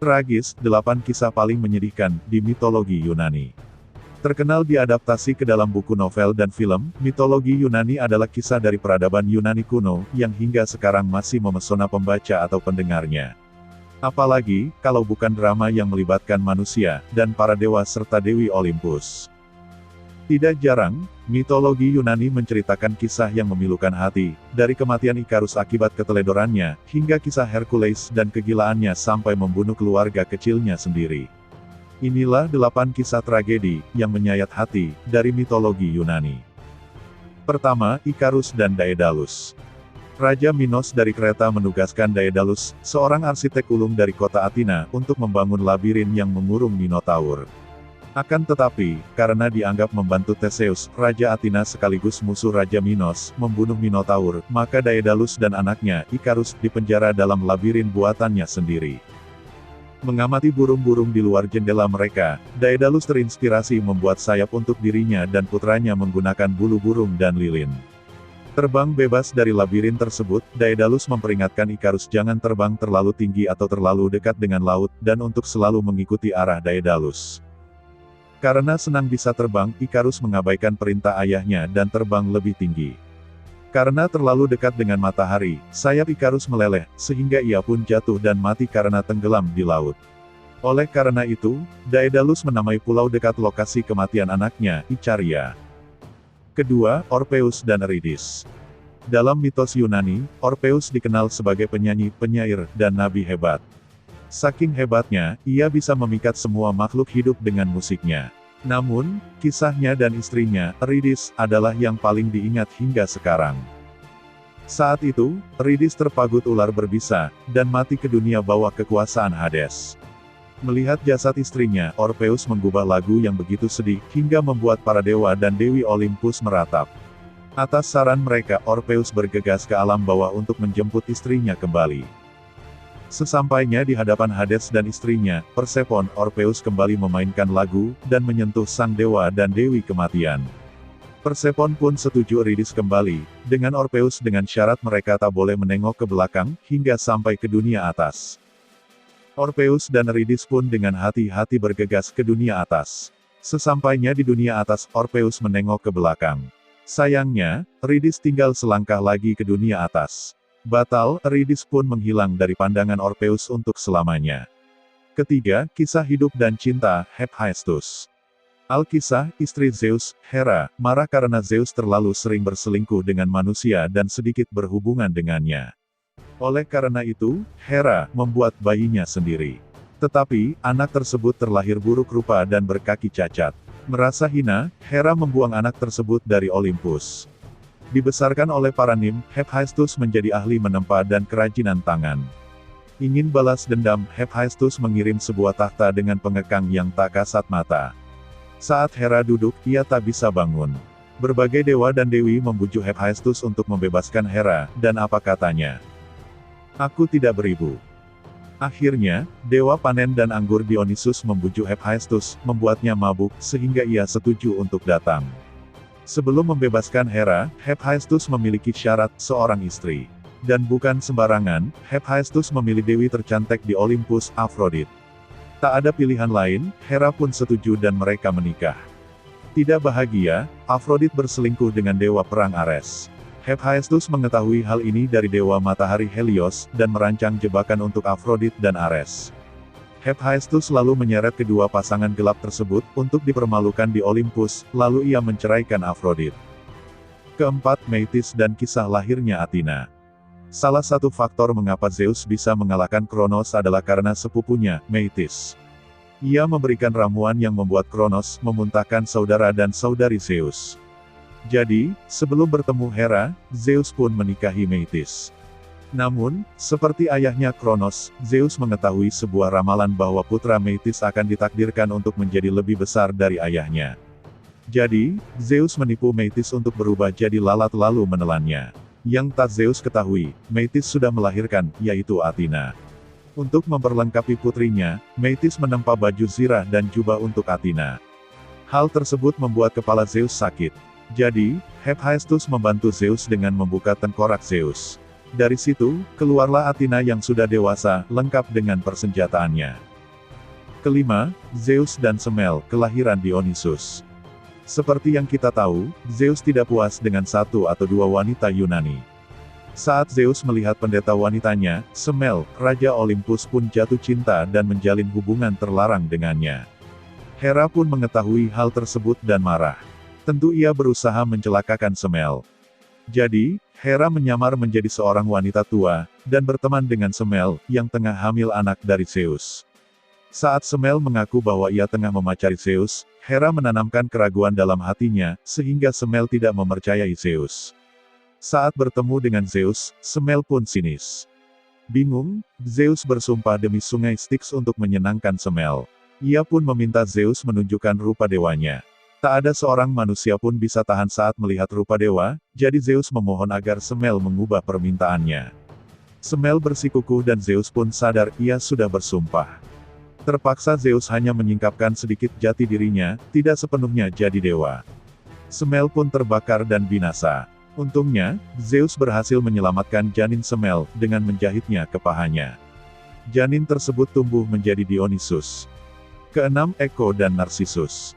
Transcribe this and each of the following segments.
Tragis, 8 kisah paling menyedihkan, di mitologi Yunani. Terkenal diadaptasi ke dalam buku novel dan film, mitologi Yunani adalah kisah dari peradaban Yunani kuno, yang hingga sekarang masih memesona pembaca atau pendengarnya. Apalagi, kalau bukan drama yang melibatkan manusia, dan para dewa serta Dewi Olympus. Tidak jarang, mitologi Yunani menceritakan kisah yang memilukan hati, dari kematian Ikarus akibat keteledorannya, hingga kisah Hercules dan kegilaannya sampai membunuh keluarga kecilnya sendiri. Inilah 8 kisah tragedi, yang menyayat hati, dari mitologi Yunani. Pertama, Ikarus dan Daedalus. Raja Minos dari Kreta menugaskan Daedalus, seorang arsitek ulung dari kota Athena, untuk membangun labirin yang mengurung Minotaur. Akan tetapi, karena dianggap membantu Theseus, Raja Athena sekaligus musuh Raja Minos, membunuh Minotaur, maka Daedalus dan anaknya, Ikarus, dipenjara dalam labirin buatannya sendiri. Mengamati burung-burung di luar jendela mereka, Daedalus terinspirasi membuat sayap untuk dirinya dan putranya menggunakan bulu burung dan lilin. Terbang bebas dari labirin tersebut, Daedalus memperingatkan Ikarus jangan terbang terlalu tinggi atau terlalu dekat dengan laut, dan untuk selalu mengikuti arah Daedalus. Karena senang bisa terbang, Ikarus mengabaikan perintah ayahnya dan terbang lebih tinggi. Karena terlalu dekat dengan matahari, sayap Ikarus meleleh, sehingga ia pun jatuh dan mati karena tenggelam di laut. Oleh karena itu, Daedalus menamai pulau dekat lokasi kematian anaknya, Icaria. Kedua, Orpheus dan Eurydice. Dalam mitos Yunani, Orpheus dikenal sebagai penyanyi, penyair, dan nabi hebat. Saking hebatnya, ia bisa memikat semua makhluk hidup dengan musiknya. Namun, kisahnya dan istrinya, Eurydice, adalah yang paling diingat hingga sekarang. Saat itu, Eurydice terpagut ular berbisa, dan mati ke dunia bawah kekuasaan Hades. Melihat jasad istrinya, Orpheus menggubah lagu yang begitu sedih, hingga membuat para dewa dan Dewi Olympus meratap. Atas saran mereka, Orpheus bergegas ke alam bawah untuk menjemput istrinya kembali. Sesampainya di hadapan Hades dan istrinya, Persephone, Orpheus kembali memainkan lagu, dan menyentuh sang dewa dan dewi kematian. Persephone pun setuju Eurydice kembali, dengan Orpheus dengan syarat mereka tak boleh menengok ke belakang, hingga sampai ke dunia atas. Orpheus dan Eurydice pun dengan hati-hati bergegas ke dunia atas. Sesampainya di dunia atas, Orpheus menengok ke belakang. Sayangnya, Eurydice tinggal selangkah lagi ke dunia atas. Batal, Eurydice pun menghilang dari pandangan Orpheus untuk selamanya. Ketiga, kisah hidup dan cinta, Hephaestus. Alkisah, istri Zeus, Hera, marah karena Zeus terlalu sering berselingkuh dengan manusia dan sedikit berhubungan dengannya. Oleh karena itu, Hera membuat bayinya sendiri. Tetapi, anak tersebut terlahir buruk rupa dan berkaki cacat. Merasa hina, Hera membuang anak tersebut dari Olympus. Dibesarkan oleh para nim, Hephaestus menjadi ahli menempa dan kerajinan tangan. Ingin balas dendam, Hephaestus mengirim sebuah tahta dengan pengekang yang tak kasat mata. Saat Hera duduk, ia tak bisa bangun. Berbagai dewa dan dewi membujuk Hephaestus untuk membebaskan Hera, dan apa katanya? Aku tidak beribu. Akhirnya, dewa panen dan anggur Dionysus membujuk Hephaestus, membuatnya mabuk, sehingga ia setuju untuk datang. Sebelum membebaskan Hera, Hephaestus memiliki syarat, seorang istri. Dan bukan sembarangan, Hephaestus memilih dewi tercantik di Olympus, Aphrodite. Tak ada pilihan lain, Hera pun setuju dan mereka menikah. Tidak bahagia, Aphrodite berselingkuh dengan dewa perang Ares. Hephaestus mengetahui hal ini dari dewa matahari Helios, dan merancang jebakan untuk Aphrodite dan Ares. Hephaestus lalu menyeret kedua pasangan gelap tersebut, untuk dipermalukan di Olympus, lalu ia menceraikan Aphrodite. Keempat, Metis dan kisah lahirnya Athena. Salah satu faktor mengapa Zeus bisa mengalahkan Kronos adalah karena sepupunya, Metis. Ia memberikan ramuan yang membuat Kronos memuntahkan saudara dan saudari Zeus. Jadi, sebelum bertemu Hera, Zeus pun menikahi Metis. Namun, seperti ayahnya Kronos, Zeus mengetahui sebuah ramalan bahwa putra Metis akan ditakdirkan untuk menjadi lebih besar dari ayahnya. Jadi, Zeus menipu Metis untuk berubah jadi lalat lalu menelannya. Yang tak Zeus ketahui, Metis sudah melahirkan, yaitu Athena. Untuk memperlengkapi putrinya, Metis menempa baju zirah dan jubah untuk Athena. Hal tersebut membuat kepala Zeus sakit. Jadi, Hephaestus membantu Zeus dengan membuka tengkorak Zeus. Dari situ, keluarlah Athena yang sudah dewasa, lengkap dengan persenjataannya. Kelima, Zeus dan Semele, kelahiran Dionysus. Seperti yang kita tahu, Zeus tidak puas dengan satu atau dua wanita Yunani. Saat Zeus melihat pendeta wanitanya, Semele, Raja Olympus pun jatuh cinta dan menjalin hubungan terlarang dengannya. Hera pun mengetahui hal tersebut dan marah. Tentu ia berusaha mencelakakan Semele. Jadi, Hera menyamar menjadi seorang wanita tua, dan berteman dengan Semele, yang tengah hamil anak dari Zeus. Saat Semele mengaku bahwa ia tengah memacari Zeus, Hera menanamkan keraguan dalam hatinya, sehingga Semele tidak mempercayai Zeus. Saat bertemu dengan Zeus, Semele pun sinis. Bingung, Zeus bersumpah demi sungai Styx untuk menyenangkan Semele. Ia pun meminta Zeus menunjukkan rupa dewanya. Tak ada seorang manusia pun bisa tahan saat melihat rupa dewa, jadi Zeus memohon agar Semele mengubah permintaannya. Semele bersikukuh dan Zeus pun sadar ia sudah bersumpah. Terpaksa Zeus hanya menyingkapkan sedikit jati dirinya, tidak sepenuhnya jadi dewa. Semele pun terbakar dan binasa. Untungnya, Zeus berhasil menyelamatkan janin Semele, dengan menjahitnya ke pahanya. Janin tersebut tumbuh menjadi Dionysus. Keenam, Echo dan Narcissus.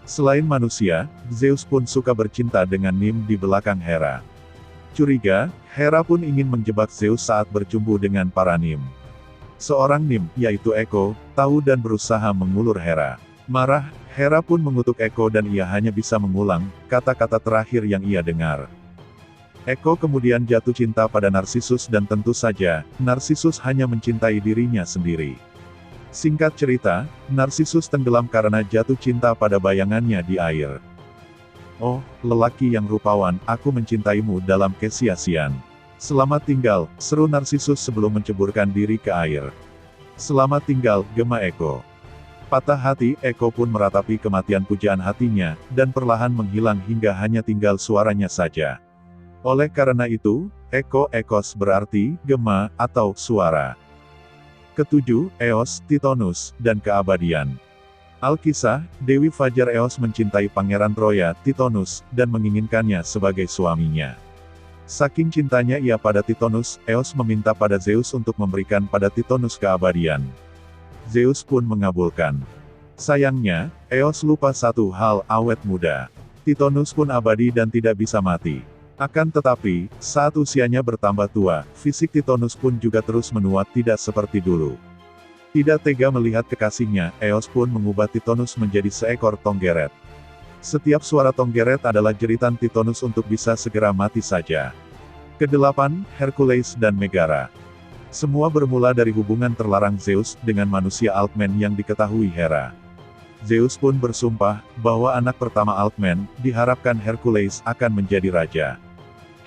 Selain manusia, Zeus pun suka bercinta dengan Nim di belakang Hera. Curiga, Hera pun ingin menjebak Zeus saat bercumbu dengan para Nim. Seorang Nim, yaitu Echo, tahu dan berusaha mengulur Hera. Marah, Hera pun mengutuk Echo dan ia hanya bisa mengulang kata-kata terakhir yang ia dengar. Echo kemudian jatuh cinta pada Narcissus dan tentu saja, Narcissus hanya mencintai dirinya sendiri. Singkat cerita, Narcissus tenggelam karena jatuh cinta pada bayangannya di air. Oh, lelaki yang rupawan, aku mencintaimu dalam kesia-siaan. Selamat tinggal, seru Narcissus sebelum menceburkan diri ke air. Selamat tinggal, gema Echo. Patah hati, Echo pun meratapi kematian pujaan hatinya, dan perlahan menghilang hingga hanya tinggal suaranya saja. Oleh karena itu, Echos berarti, gema, atau suara. Ketujuh, Eos, Titonus, dan keabadian. Alkisah, Dewi Fajar Eos mencintai Pangeran Troya, Titonus, dan menginginkannya sebagai suaminya. Saking cintanya ia pada Titonus, Eos meminta pada Zeus untuk memberikan pada Titonus keabadian. Zeus pun mengabulkan. Sayangnya, Eos lupa satu hal, awet muda. Titonus pun abadi dan tidak bisa mati. Akan tetapi, saat usianya bertambah tua, fisik Titonus pun juga terus menua tidak seperti dulu. Tidak tega melihat kekasihnya, Eos pun mengubah Titonus menjadi seekor tonggeret. Setiap suara tonggeret adalah jeritan Titonus untuk bisa segera mati saja. Kedelapan, Hercules dan Megara. Semua bermula dari hubungan terlarang Zeus dengan manusia Alkmen yang diketahui Hera. Zeus pun bersumpah bahwa anak pertama Alkmen diharapkan Hercules akan menjadi raja.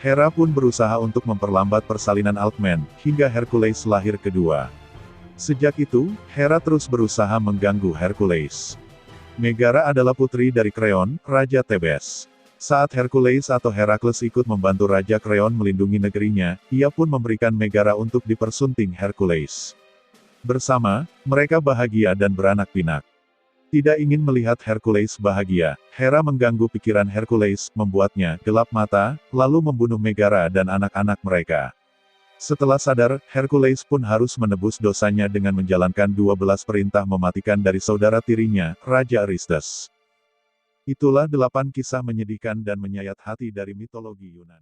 Hera pun berusaha untuk memperlambat persalinan Alkmen hingga Hercules lahir kedua. Sejak itu, Hera terus berusaha mengganggu Hercules. Megara adalah putri dari Kreon, Raja Tebes. Saat Hercules atau Herakles ikut membantu Raja Kreon melindungi negerinya, ia pun memberikan Megara untuk dipersunting Hercules. Bersama, mereka bahagia dan beranak pinak. Tidak ingin melihat Hercules bahagia, Hera mengganggu pikiran Hercules, membuatnya gelap mata, lalu membunuh Megara dan anak-anak mereka. Setelah sadar, Hercules pun harus menebus dosanya dengan menjalankan 12 perintah mematikan dari saudara tirinya, Raja Aristes. Itulah 8 kisah menyedihkan dan menyayat hati dari mitologi Yunani.